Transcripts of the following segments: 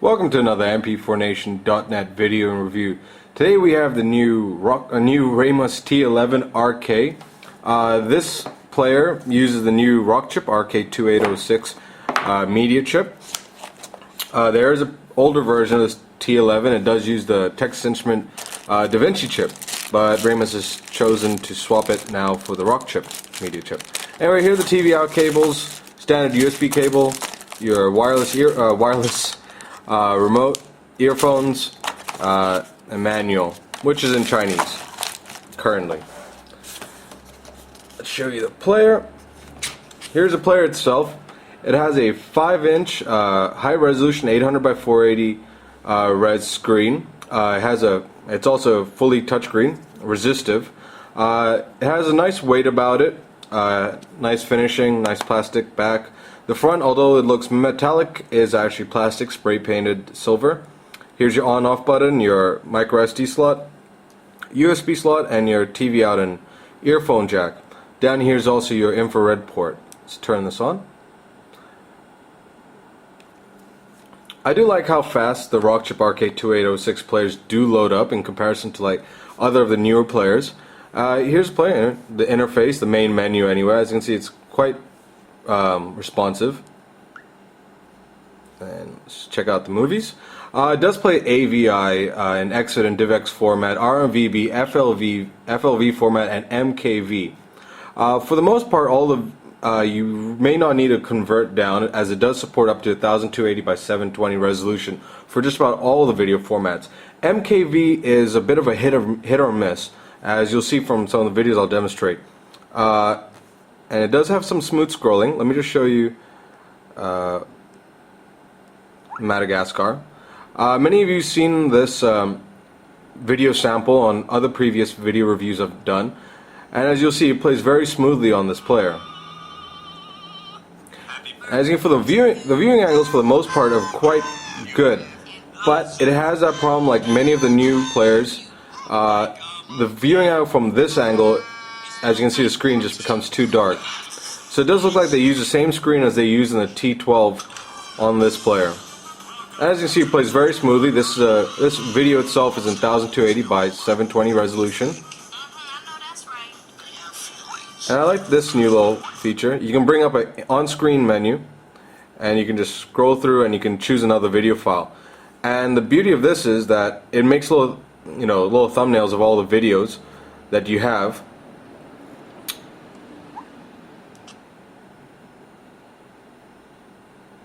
Welcome to another MP4Nation.net video and review. Today we have the new RAmos T11RK. This player uses the new rock chip RK2806 media chip. There is an older version of this T11. It does use the Texas Instrument DaVinci chip, but RAmos has chosen to swap it now for the rock chip media chip. Anyway, here are the TV out cables, standard USB cable, your wireless remote, earphones, and manual, which is in Chinese currently. Let's show you the player. Here's the player itself. It has a 5-inch high resolution 800 by 480 res screen. It's also fully touchscreen, resistive. It has a nice weight about it, nice finishing, nice plastic back. The front, although it looks metallic, is actually plastic, spray painted silver. Here's your on-off button, your micro SD slot, USB slot, and your TV out and earphone jack. Down here is also your infrared port. Let's turn this on. I do like how fast the Rockchip RK2806 players do load up in comparison to like other of the newer players. Here's the player, the interface, the main menu anyway. As you can see, it's quite responsive. And let's check out the movies. It does play AVI in exit and DivX format, RMVB, FLV format, and MKV. For the most part, all of you may not need to convert down, as it does support up to 1280 by 720 resolution for just about all the video formats. MKV is a bit of a hit or miss, as you'll see from some of the videos I'll demonstrate. And it does have some smooth scrolling. Let me just show you Madagascar. Many of you have seen this video sample on other previous video reviews I've done, and as you'll see, it plays very smoothly on this player. As you can, for the viewing angles for the most part are quite good, but it has that problem like many of the new players. The viewing angle from this angle, as you can see, the screen just becomes too dark. So it does look like they use the same screen as they use in the T12 on this player. As you can see, it plays very smoothly. This video itself is in 1280 by 720 resolution. And I like this new little feature. You can bring up an on-screen menu, and you can just scroll through and you can choose another video file. And the beauty of this is that it makes little thumbnails of all the videos that you have.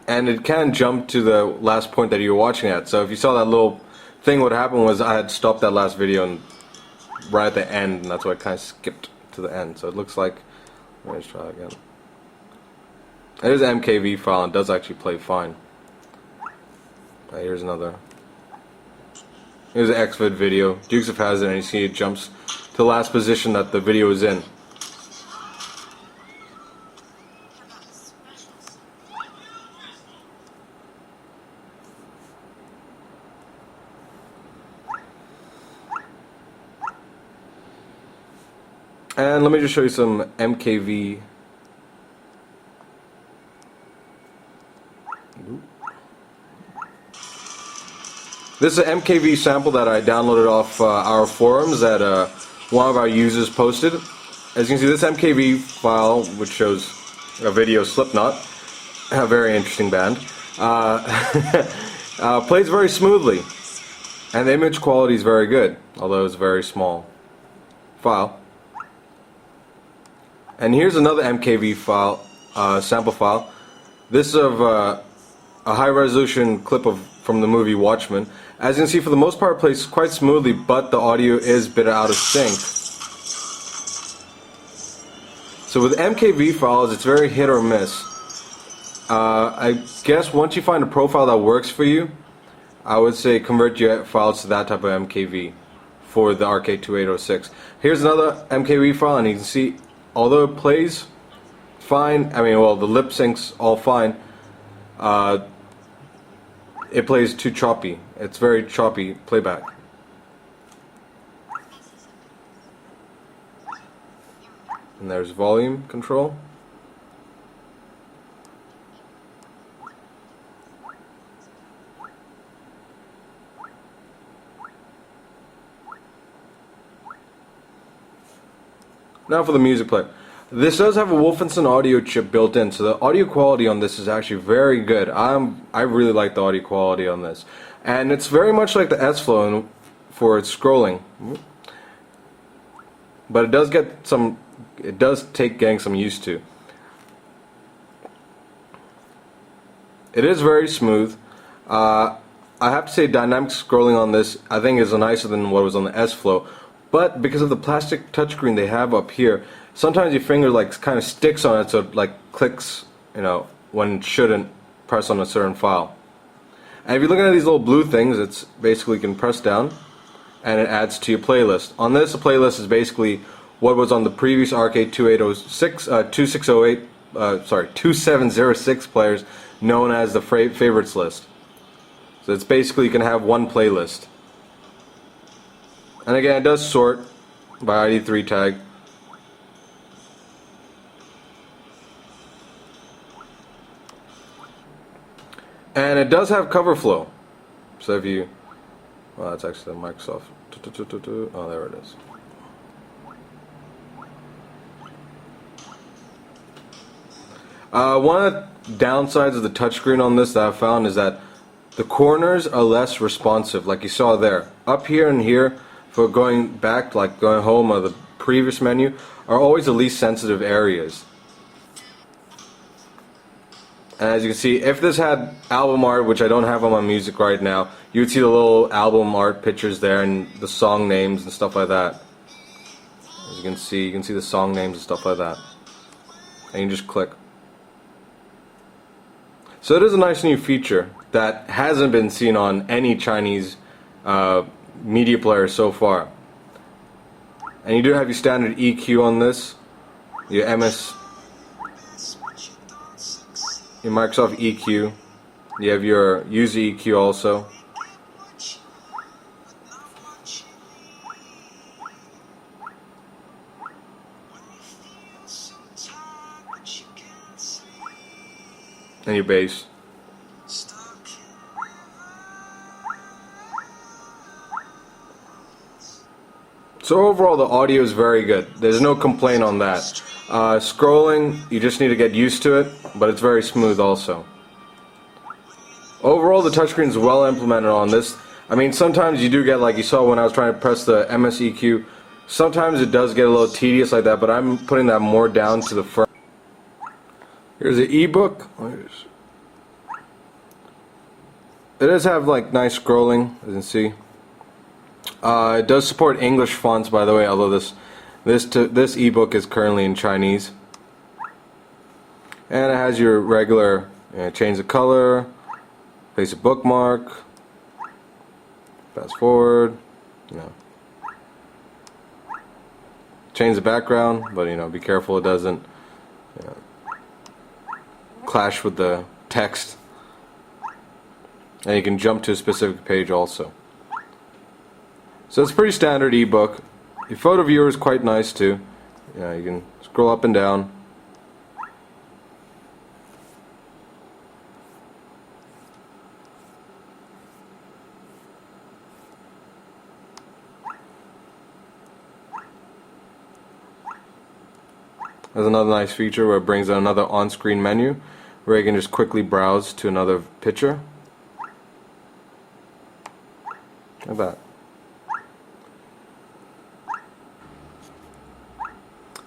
And it can jump to the last point that you're watching at. So if you saw that little thing, what happened was I had stopped that last video and right at the end, and that's why I kind of skipped to the end. So it looks like, let me just try that again. It is an MKV file and does actually play fine. Here's another. Here's an XVID video. Dukes of Hazzard, and you see it jumps to the last position that the video is in. And let me just show you some MKV. This is an MKV sample that I downloaded off our forums that one of our users posted. As you can see, this MKV file, which shows a video Slipknot, a very interesting band, plays very smoothly. And the image quality is very good, although it's a very small file. And here's another MKV file, sample file. This is of a high-resolution clip from the movie Watchmen. As you can see, for the most part, it plays quite smoothly, but the audio is a bit out of sync. So with MKV files, it's very hit or miss. I guess once you find a profile that works for you, I would say convert your files to that type of MKV for the RK2806. Here's another MKV file, and you can see, although it plays fine, I mean, well, the lip sync's all fine, it plays too choppy. It's very choppy playback. And there's volume control. Now for the music player. This does have a Wolfson audio chip built in, so the audio quality on this is actually very good. I really like the audio quality on this, and it's very much like the S-Flow for its scrolling, but it does get some. It does take getting some used to. It is very smooth. I have to say dynamic scrolling on this I think is nicer than what was on the S-Flow, but because of the plastic touchscreen they have up here, sometimes your finger like kind of sticks on it, so it like clicks, you know, when it shouldn't press on a certain file. And if you're looking at these little blue things, it's basically you can press down and it adds to your playlist. On this, the playlist is basically what was on the previous RK2806, 2706 players, known as the favorites list. So it's basically you can have one playlist. And again, it does sort by ID3 tag. And it does have cover flow. So if you, well, that's actually the Microsoft. Oh, there it is. One of the downsides of the touchscreen on this that I found is that the corners are less responsive, like you saw there. Up here and here, for going back, like going home or the previous menu, are always the least sensitive areas. And as you can see, if this had album art, which I don't have on my music right now, you would see the little album art pictures there and the song names and stuff like that. As you can see the song names and stuff like that. And you just click. So it is a nice new feature that hasn't been seen on any Chinese media player so far. And you do have your standard EQ on this, your your Microsoft EQ. You have your user EQ also. And your bass. So overall the audio is very good. There's no complaint on that. Scrolling, you just need to get used to it, but it's very smooth also. Overall the touchscreen is well implemented on this. I mean, sometimes you do get, like you saw when I was trying to press the MS EQ, sometimes it does get a little tedious like that, but I'm putting that more down to the front. Here's the ebook. It does have like nice scrolling, as you can see. It does support English fonts, by the way, although this ebook is currently in Chinese. And it has your regular change the color, place a bookmark, fast forward, change the background, but be careful it doesn't clash with the text. And you can jump to a specific page also. So it's a pretty standard ebook. Your photo viewer is quite nice too. You can scroll up and down. There's another nice feature where it brings in another on-screen menu where you can just quickly browse to another picture. Like that.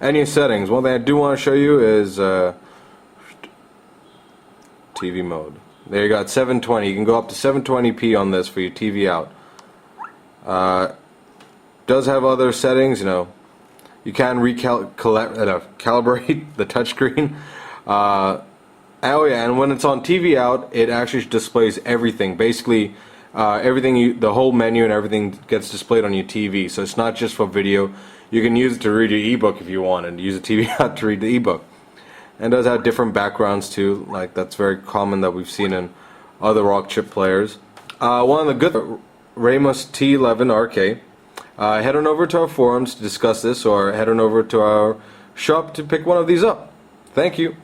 And your settings. One thing I do want to show you is TV mode. There you got 720. You can go up to 720p on this for your TV out. Does have other settings, you can calibrate the touchscreen. Oh yeah, and when it's on TV out, it actually displays everything. Basically, everything, the whole menu and everything gets displayed on your TV. So it's not just for video. You can use it to read your ebook if you want, and use the TV out to read the ebook. And it does have different backgrounds too. Like that's very common that we've seen in other rock chip players. One of the good RAmos T11RK. Head on over to our forums to discuss this, or head on over to our shop to pick one of these up. Thank you.